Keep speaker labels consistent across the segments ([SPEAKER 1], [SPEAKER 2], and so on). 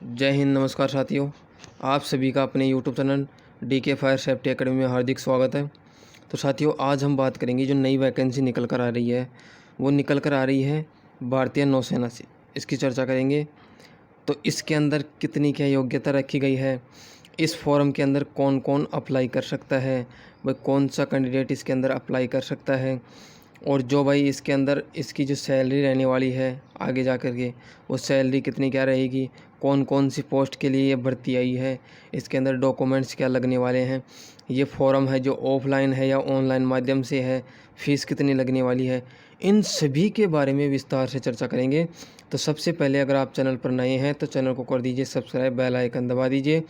[SPEAKER 1] जय हिंद। नमस्कार साथियों, आप सभी का अपने YouTube channel DK fire safety academy में हार्दिक स्वागत है। तो साथियों, आज हम बात करेंगे जो नई वैकेंसी निकल कर आ रही है, वो निकल कर आ रही है भारतीय नौसेना से। इसकी चर्चा करेंगे। तो इसके अंदर कितनी क्या योग्यता रखी गई है, इस फॉर्म के अंदर कौन कौन अप्लाई कर सकता है, वह कौन सा कैंडिडेट इसके अंदर अप्लाई कर सकता है, और जो भाई इसके अंदर इसकी जो सैलरी रहने वाली है आगे जा कर के, वो सैलरी कितनी क्या रहेगी, कौन कौन सी पोस्ट के लिए ये भर्ती आई है, इसके अंदर डॉक्यूमेंट्स क्या लगने वाले हैं, ये फॉर्म है जो ऑफलाइन है या ऑनलाइन माध्यम से है, फ़ीस कितनी लगने वाली है, इन सभी के बारे में विस्तार से चर्चा करेंगे। तो सबसे पहले अगर आप चैनल पर नए हैं तो चैनल को कर दीजिए सब्सक्राइब, बेल आइकन दबा दीजिए,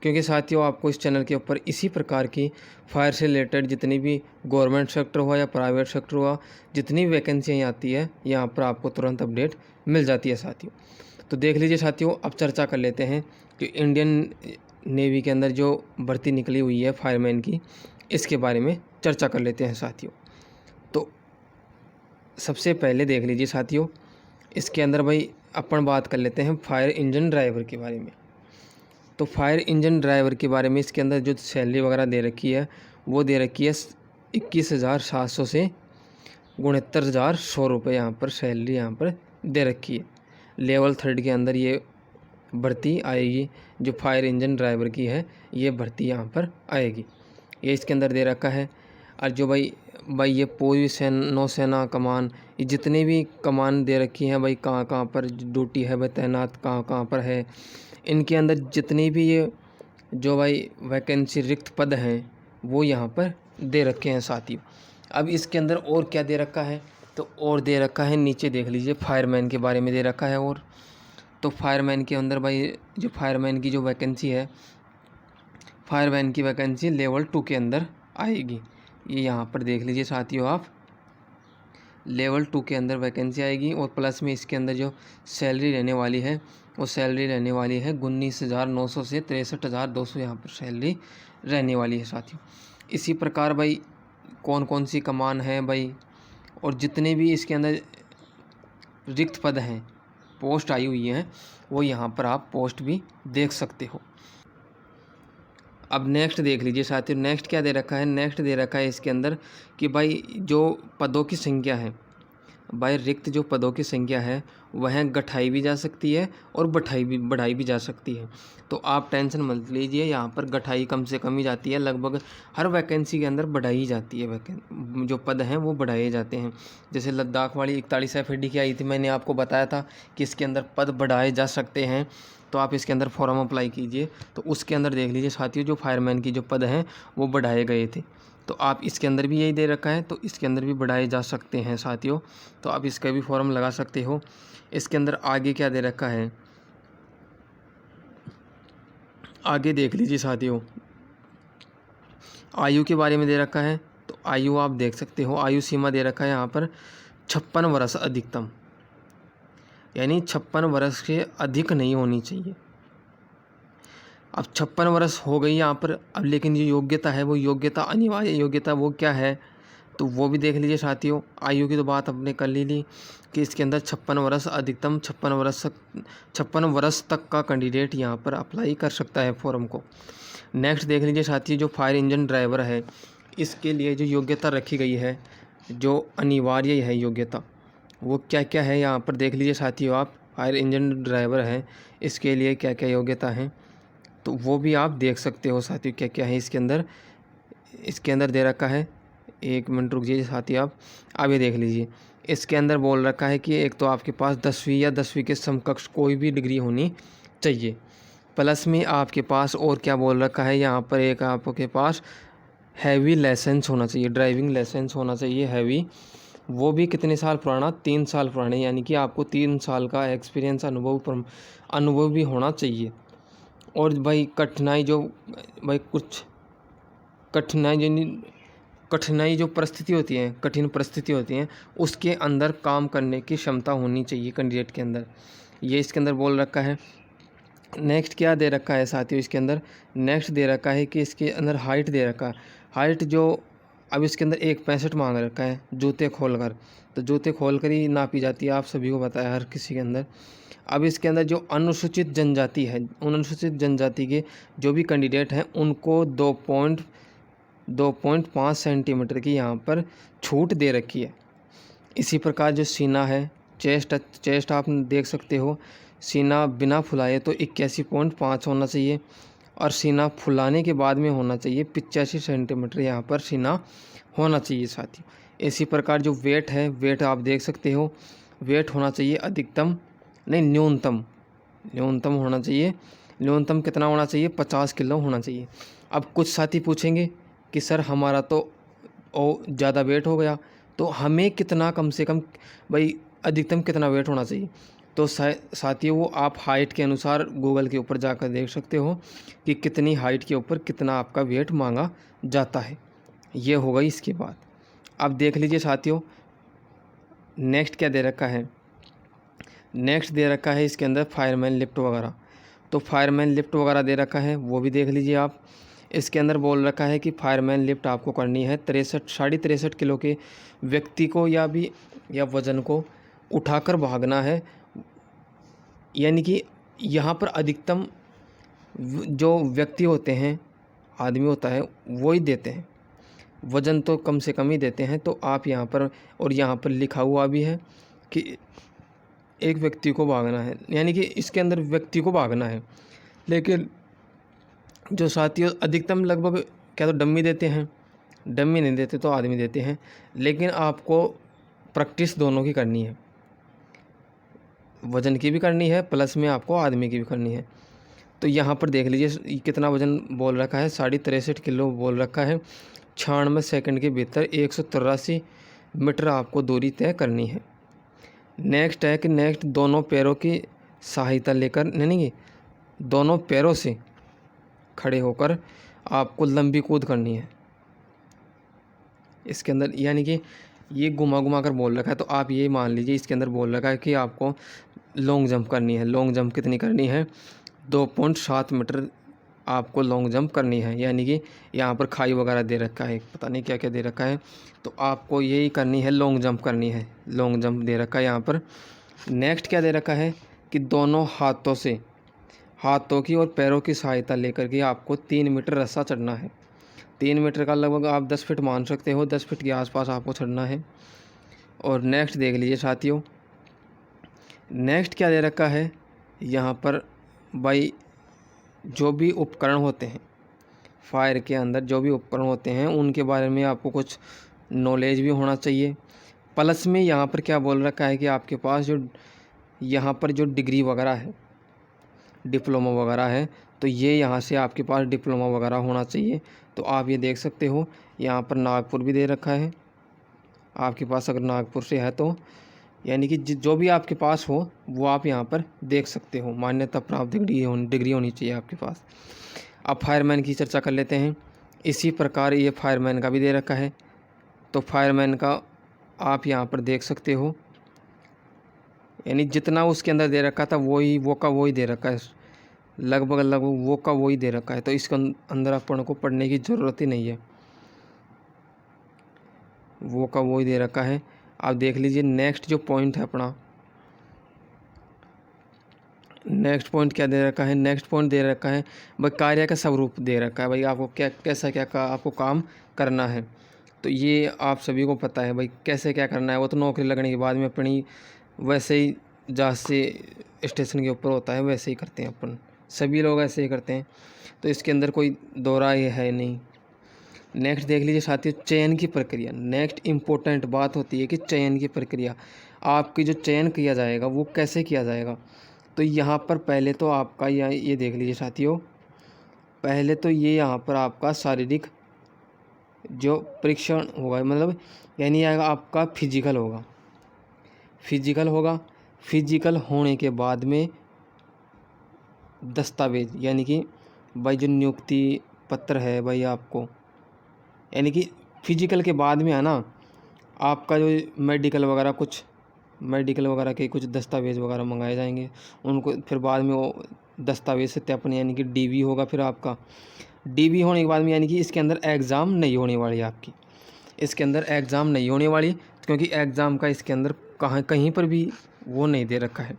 [SPEAKER 1] क्योंकि साथियों आपको इस चैनल के ऊपर इसी प्रकार की फायर से रिलेटेड जितनी भी गवर्नमेंट सेक्टर हुआ या प्राइवेट सेक्टर हुआ, जितनी वैकेंसियाँ आती है यहाँ पर आपको तुरंत अपडेट मिल जाती है साथियों। तो देख लीजिए साथियों, अब चर्चा कर लेते हैं कि इंडियन नेवी के अंदर जो भर्ती निकली हुई है फायरमैन की, इसके बारे में चर्चा कर लेते हैं साथियों। तो सबसे पहले देख लीजिए साथियों, इसके अंदर भाई अपन बात कर लेते हैं फायर इंजन ड्राइवर के बारे में। तो फायर इंजन ड्राइवर के बारे में इसके अंदर जो सैलरी वगैरह दे रखी है, वो दे रखी है 21,700 से 69,100 रुपये यहाँ पर सैलरी यहाँ पर दे रखी है। लेवल 3 के अंदर ये भर्ती आएगी, जो फायर इंजन ड्राइवर की है ये भर्ती यहाँ पर आएगी, ये इसके अंदर दे रखा है। और जो भाई ये पूरी नौसेना कमान, ये जितने भी कमान दे रखी हैं भाई, कहाँ कहाँ पर ड्यूटी है भाई, तैनात कहाँ कहाँ पर है, इनके अंदर जितनी भी ये जो भाई वैकेंसी रिक्त पद हैं वो यहाँ पर दे रखे हैं साथियों। अब इसके अंदर और क्या दे रखा है, तो और दे रखा है, नीचे देख लीजिए फायरमैन के बारे में दे रखा है। और तो फायरमैन के अंदर भाई जो फायरमैन की जो वैकेंसी है, फायरमैन की वैकेंसी लेवल 2 के अंदर आएगी। ये यहाँ पर देख लीजिए साथियों, आप लेवल 2 के अंदर वैकेंसी आएगी। और प्लस में इसके अंदर जो सैलरी रहने वाली है, वो सैलरी रहने वाली है 19,900 से 63,200 यहाँ पर सैलरी रहने वाली है साथियों। इसी प्रकार भाई कौन कौन सी कमान है भाई, और जितने भी इसके अंदर रिक्त पद हैं, पोस्ट आई हुई हैं, वो यहाँ पर आप पोस्ट भी देख सकते हो। अब नेक्स्ट देख लीजिए साथियों, नेक्स्ट क्या दे रखा है, नेक्स्ट दे रखा है इसके अंदर कि भाई जो पदों की संख्या है, भाई रिक्त जो पदों की संख्या है वह घटाई भी जा सकती है और बढ़ाई भी जा सकती है। तो आप टेंशन मत लीजिए, यहाँ पर घटाई कम से कम ही जाती है, लगभग हर वैकेंसी के अंदर बढ़ाई ही जाती है, जो पद हैं वो बढ़ाए जाते हैं। जैसे लद्दाख वाली 41 FAD की आई थी, मैंने आपको बताया था कि इसके अंदर पद बढ़ाए जा सकते हैं, तो आप इसके अंदर फॉर्म अप्लाई कीजिए। तो उसके अंदर देख लीजिए साथियों, जो फायरमैन की जो पद हैं वो बढ़ाए गए थे, तो आप इसके अंदर भी यही दे रखा है, तो इसके अंदर भी बढ़ाए जा सकते हैं साथियों। तो आप इसका भी फॉर्म लगा सकते हो। इसके अंदर आगे क्या दे रखा है, आगे देख लीजिए साथियों, आयु के बारे में दे रखा है। तो आयु आप देख सकते हो, आयु सीमा दे रखा है यहाँ पर 56 वर्ष अधिकतम, यानी 56 वर्ष से अधिक नहीं होनी चाहिए। अब 56 वर्ष हो गई यहाँ पर, अब लेकिन जो योग्यता है वो योग्यता, अनिवार्य योग्यता वो क्या है, तो वो भी देख लीजिए साथियों। आयु की तो बात आपने कर ली कि इसके अंदर 56 वर्ष अधिकतम, 56 वर्ष तक का कैंडिडेट यहाँ पर अप्लाई कर सकता है फॉर्म को। नेक्स्ट देख लीजिए साथियों, जो फायर इंजन ड्राइवर है, इसके लिए जो योग्यता रखी गई है, जो अनिवार्य है योग्यता, वो क्या क्या है यहाँ पर देख लीजिए साथियों। आप फायर इंजन ड्राइवर हैं, इसके लिए क्या क्या योग्यता है, तो वो भी आप देख सकते हो साथियों, क्या क्या है इसके अंदर दे रखा है। एक मिनट रुक जाइए साथियों, आप ये देख लीजिए। इसके अंदर बोल रखा है कि एक तो आपके पास 10वीं या 10वीं के समकक्ष कोई भी डिग्री होनी चाहिए, प्लस में आपके पास और क्या बोल रखा है यहाँ पर, एक आपके पास हैवी लाइसेंस होना चाहिए, ड्राइविंग लाइसेंस होना चाहिए हैवी, वो भी कितने साल पुराना, 3 साल पुराने, यानी कि आपको 3 साल का एक्सपीरियंस अनुभव भी होना चाहिए। और भाई कुछ कठिनाई जो परिस्थिति होती है, कठिन परिस्थिति होती हैं, उसके अंदर काम करने की क्षमता होनी चाहिए कैंडिडेट के अंदर, ये इसके अंदर बोल रखा है। नेक्स्ट क्या दे रखा है साथियों, इसके अंदर नेक्स्ट दे रखा है कि इसके अंदर हाइट दे रखा है। हाइट जो अब इसके अंदर 1.65 मांग रखा है जूते खोलकर, तो जूते खोलकर ही नापी जाती है, आप सभी को पता है हर किसी के अंदर। अब इसके अंदर जो अनुसूचित जनजाति है, उन अनुसूचित जनजाति के जो भी कैंडिडेट हैं उनको 2.5 सेंटीमीटर की यहाँ पर छूट दे रखी है। इसी प्रकार जो सीना है, चेस्ट आप देख सकते हो, सीना बिना फुलाए तो 81.5 होना चाहिए और सीना फुलाने के बाद में होना चाहिए 85 सेंटीमीटर यहाँ पर सीना होना चाहिए साथियों। इसी प्रकार जो वेट है, वेट आप देख सकते हो, वेट होना चाहिए अधिकतम नहीं न्यूनतम होना चाहिए। न्यूनतम कितना होना चाहिए? 50 किलो होना चाहिए। अब कुछ साथी पूछेंगे कि सर हमारा तो ज़्यादा वेट हो गया, तो हमें कितना कम से कम भाई अधिकतम कितना वेट होना चाहिए? तो साथियों वो आप हाइट के अनुसार गूगल के ऊपर जाकर देख सकते हो कि कितनी हाइट के ऊपर कितना आपका वेट मांगा जाता है। ये हो गई इसके बाद। अब देख लीजिए साथियों, नेक्स्ट क्या दे रखा है? नेक्स्ट दे रखा है इसके अंदर फायरमैन लिफ्ट वगैरह। तो फायरमैन लिफ्ट वगैरह दे रखा है, वो भी देख लीजिए आप। इसके अंदर बोल रखा है कि फायरमैन लिफ्ट आपको करनी है 63 किलो के व्यक्ति को या वज़न को उठाकर भागना है। यानी कि यहाँ पर अधिकतम जो व्यक्ति होते हैं, आदमी होता है, वो ही देते हैं, वज़न तो कम से कम ही देते हैं। तो आप यहाँ पर, और यहाँ पर लिखा हुआ भी है कि एक व्यक्ति को भागना है, यानी कि इसके अंदर व्यक्ति को भागना है। लेकिन जो साथियों अधिकतम लगभग क्या तो डम्मी देते हैं, डम्मी नहीं देते तो आदमी देते हैं। लेकिन आपको प्रैक्टिस दोनों की करनी है, वज़न की भी करनी है प्लस में आपको आदमी की भी करनी है। तो यहाँ पर देख लीजिए कितना वज़न बोल रखा है, 63.5 किलो बोल रखा है। 96 सेकंड के भीतर 183 मीटर आपको दूरी तय करनी है। नेक्स्ट है कि नेक्स्ट दोनों पैरों की सहायता लेकर, नहीं दोनों पैरों से खड़े होकर आपको लंबी कूद करनी है इसके अंदर। यानी कि ये घुमा कर बोल रखा है, तो आप ये मान लीजिए इसके अंदर बोल रखा है कि आपको लॉन्ग जंप करनी है। लॉन्ग जंप कितनी करनी है? 2.7 मीटर आपको लॉन्ग जंप करनी है। यानी कि यहाँ पर खाई वगैरह दे रखा है, पता नहीं क्या क्या दे रखा है, तो आपको यही करनी है, लॉन्ग जंप करनी है। लॉन्ग जंप दे रखा है यहाँ पर। नेक्स्ट क्या दे रखा है कि दोनों हाथों की और पैरों की सहायता लेकर के आपको 3 मीटर रस्सा चढ़ना है। 3 मीटर का लगभग आप 10 फीट मान सकते हो, 10 फीट के आसपास आपको चढ़ना है। और नेक्स्ट देख लीजिए साथियों, नेक्स्ट क्या दे रखा है यहाँ पर भाई, जो भी उपकरण होते हैं फायर के अंदर, जो भी उपकरण होते हैं उनके बारे में आपको कुछ नॉलेज भी होना चाहिए। प्लस में यहाँ पर क्या बोल रखा है कि आपके पास जो यहाँ पर जो डिग्री वगैरह है, डिप्लोमा वगैरह है, तो ये यहाँ से आपके पास डिप्लोमा वगैरह होना चाहिए। तो आप ये देख सकते हो यहाँ पर नागपुर भी दे रखा है आपके पास, अगर नागपुर से है तो, यानी कि जो भी आपके पास हो वो आप यहाँ पर देख सकते हो, मान्यता प्राप्त डिग्री होनी चाहिए आपके पास। अब फायरमैन की चर्चा कर लेते हैं। इसी प्रकार ये फायरमैन का भी दे रखा है, तो फायरमैन का आप यहाँ पर देख सकते हो, यानी जितना उसके अंदर दे रखा था वही दे रखा है, लगभग वो का वही दे रखा है। तो इसके अंदर अपन को पढ़ने की ज़रूरत ही नहीं है, वो का वही दे रखा है। आप देख लीजिए नेक्स्ट जो पॉइंट है अपना, नेक्स्ट पॉइंट क्या दे रखा है? नेक्स्ट पॉइंट दे रखा है भाई कार्य का स्वरूप दे रखा है, भाई आपको कैसा आपको काम करना है। तो ये आप सभी को पता है भाई कैसे क्या करना है, वो तो नौकरी लगने के बाद में अपनी वैसे ही जहाज से स्टेशन के ऊपर होता है वैसे ही करते हैं अपन, सभी लोग ऐसे ही करते हैं, तो इसके अंदर कोई दोहरा ये है नहीं। नेक्स्ट देख लीजिए साथियों, चयन की प्रक्रिया। नेक्स्ट इम्पोर्टेंट बात होती है कि चयन की प्रक्रिया, आपकी जो चयन किया जाएगा वो कैसे किया जाएगा। तो यहाँ पर पहले तो आपका ये देख लीजिए साथियों, पहले तो ये यहाँ पर आपका शारीरिक जो परीक्षण होगा, मतलब यानी आपका फिजिकल होगा। फिजिकल होने के बाद में दस्तावेज, यानी कि भाई जो नियुक्ति पत्र है भाई आपको, यानी कि फिजिकल के बाद में है ना आपका जो मेडिकल वगैरह के कुछ दस्तावेज़ वगैरह मंगाए जाएंगे, उनको फिर बाद में वो दस्तावेज सत्यापन यानी कि डीवी होगा। फिर आपका डीवी होने के बाद में यानी कि इसके अंदर एग्ज़ाम नहीं होने वाली आपकी, इसके अंदर एग्ज़ाम नहीं होने वाली, क्योंकि एग्ज़ाम का इसके अंदर कहीं पर भी वो नहीं दे रखा है।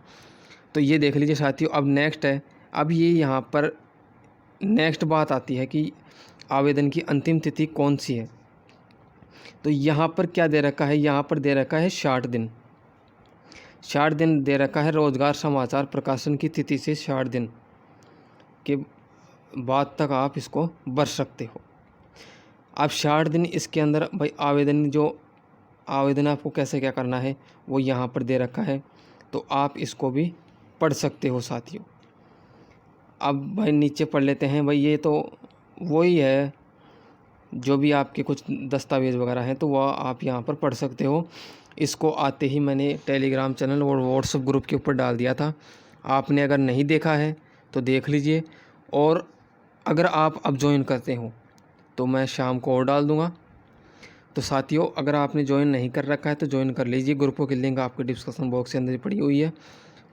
[SPEAKER 1] तो ये देख लीजिए साथियों। अब नेक्स्ट है, अब ये यहाँ पर नेक्स्ट बात आती है कि आवेदन की अंतिम तिथि कौन सी है। तो यहाँ पर क्या दे रखा है, यहाँ पर दे रखा है 60 दिन। 60 दिन दे रखा है। रोज़गार समाचार प्रकाशन की तिथि से 60 दिन के बाद तक आप इसको भर सकते हो। अब 60 दिन इसके अंदर भाई आवेदन आपको कैसे क्या करना है वो यहाँ पर दे रखा है, तो आप इसको भी पढ़ सकते हो साथियों। अब भाई नीचे पढ़ लेते हैं। भाई ये तो वही है, जो भी आपके कुछ दस्तावेज़ वगैरह हैं तो वह आप यहाँ पर पढ़ सकते हो। इसको आते ही मैंने टेलीग्राम चैनल और व्हाट्सएप ग्रुप के ऊपर डाल दिया था। आपने अगर नहीं देखा है तो देख लीजिए, और अगर आप अब ज्वाइन करते हो तो मैं शाम को और डाल दूँगा। तो साथियों, अगर आपने ज्वाइन नहीं कर रखा है तो ज्वाइन कर लीजिए। ग्रुपों की लिंक आपके डिस्क्रिप्शन बॉक्स के अंदर पड़ी हुई है,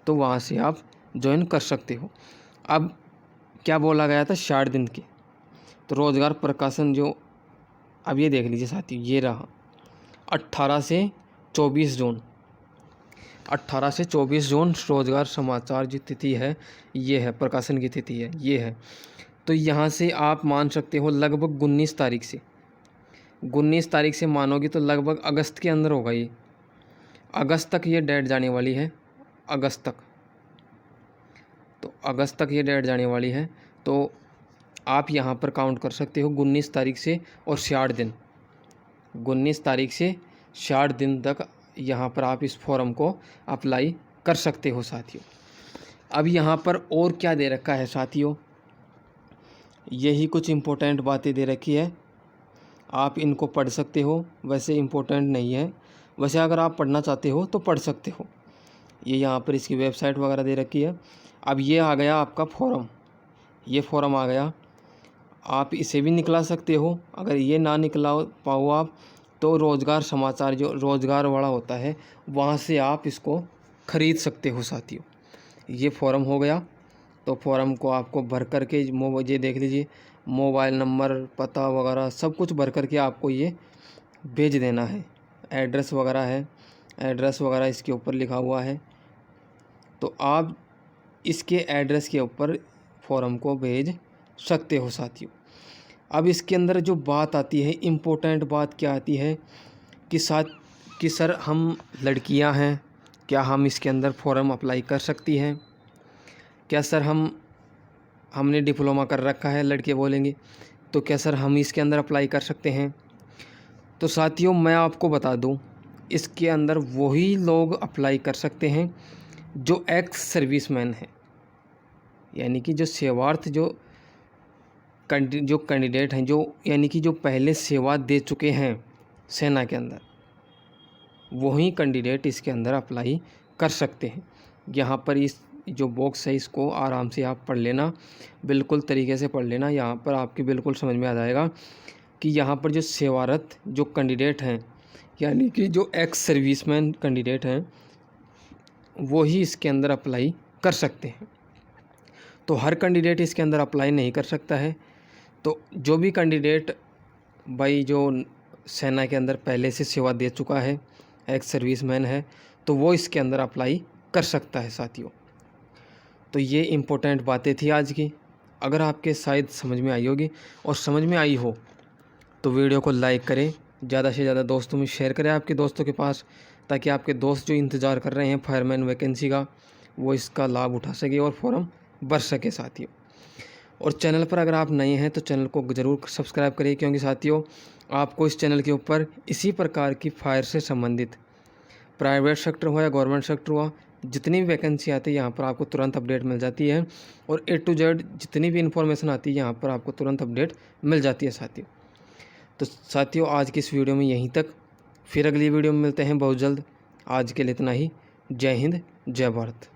[SPEAKER 1] तो वहाँ से आप ज्वाइन कर सकते हो। अब क्या बोला गया था 60 दिन की, तो रोज़गार प्रकाशन जो, अब ये देख लीजिए साथियों, ये रहा 18 से 24 जून। 18 से 24 जून रोज़गार समाचार जो तिथि है ये है, प्रकाशन की तिथि है ये है। तो यहाँ से आप मान सकते हो लगभग 19 तारीख से, 19 तारीख से मानोगे तो लगभग अगस्त के अंदर होगा ये। अगस्त तक ये डेट जाने वाली है, अगस्त तक, तो अगस्त तक ये डेट जाने वाली है। तो आप यहाँ पर काउंट कर सकते हो 19 तारीख से और 60 दिन, 19 तारीख से 60 दिन तक यहाँ पर आप इस फॉर्म को अप्लाई कर सकते हो साथियों। अब यहाँ पर और क्या दे रखा है साथियों, यही कुछ इम्पोर्टेंट बातें दे रखी है, आप इनको पढ़ सकते हो। वैसे इम्पोर्टेंट नहीं है, वैसे अगर आप पढ़ना चाहते हो तो पढ़ सकते हो। ये यहाँ पर इसकी वेबसाइट वगैरह दे रखी है। अब ये आ गया आपका फॉर्म, ये फॉर्म आ गया, आप इसे भी निकला सकते हो। अगर ये ना निकला पाओ आप, तो रोज़गार समाचार जो रोज़गार वाला होता है वहाँ से आप इसको ख़रीद सकते हो साथियों। ये फॉर्म हो गया। तो फॉर्म को आपको भर कर के ये देख लीजिए, मोबाइल नंबर, पता वगैरह सब कुछ भर कर के आपको ये भेज देना है। एड्रेस वगैरह है, एड्रेस वगैरह इसके ऊपर लिखा हुआ है, तो आप इसके एड्रेस के ऊपर फॉर्म को भेज सकते हो साथियों। अब इसके अंदर जो बात आती है, इम्पोर्टेंट बात क्या आती है कि सर हम लड़कियां हैं, क्या हम इसके अंदर फॉर्म अप्लाई कर सकती हैं? क्या सर हमने डिप्लोमा कर रखा है, लड़के बोलेंगे, तो क्या सर हम इसके अंदर अप्लाई कर सकते हैं? तो साथियों मैं आपको बता दूं, इसके अंदर वही लोग अप्लाई कर सकते हैं जो एक्स सर्विसमैन हैं, यानी कि जो सेवार्थ जो कैंडिडेट हैं, जो यानी कि जो पहले सेवा दे चुके हैं सेना के अंदर, वही कैंडिडेट इसके अंदर अप्लाई कर सकते हैं। यहाँ पर इस जो बॉक्स है इसको आराम से आप पढ़ लेना, बिल्कुल तरीके से पढ़ लेना। यहाँ पर आपके बिल्कुल समझ में आ जाएगा कि यहाँ पर जो सेवारत जो कैंडिडेट हैं, यानी कि जो एक्स सर्विसमैन कैंडिडेट हैं, वही इसके अंदर अप्लाई कर सकते हैं। तो हर कैंडिडेट इसके अंदर अप्लाई नहीं कर सकता है। तो जो भी कैंडिडेट भाई जो सेना के अंदर पहले से सेवा दे चुका है, एक्स सर्विसमैन है, तो वो इसके अंदर अप्लाई कर सकता है साथियों। तो ये इम्पोर्टेंट बातें थी आज की। अगर आपके शायद समझ में आई होगी, और समझ में आई हो तो वीडियो को लाइक करें, ज़्यादा से ज़्यादा दोस्तों में शेयर करें आपके दोस्तों के पास, ताकि आपके दोस्त जो इंतज़ार कर रहे हैं फायरमैन वैकेंसी का, वो इसका लाभ उठा सके और फॉर्म भर सके साथियों। और चैनल पर अगर आप नए हैं तो चैनल को ज़रूर सब्सक्राइब करिए, क्योंकि साथियों आपको इस चैनल के ऊपर इसी प्रकार की फायर से संबंधित, प्राइवेट सेक्टर हो या गवर्नमेंट सेक्टर हुआ, जितनी भी वैकेंसी आती है यहाँ पर आपको तुरंत अपडेट मिल जाती है, और A to Z जितनी भी इन्फॉर्मेशन आती है यहाँ पर आपको तुरंत अपडेट मिल जाती है साथियों। तो साथियों आज की इस वीडियो में यहीं तक, फिर अगली वीडियो में मिलते हैं बहुत जल्द। आज के लिए इतना ही। जय हिंद, जय भारत।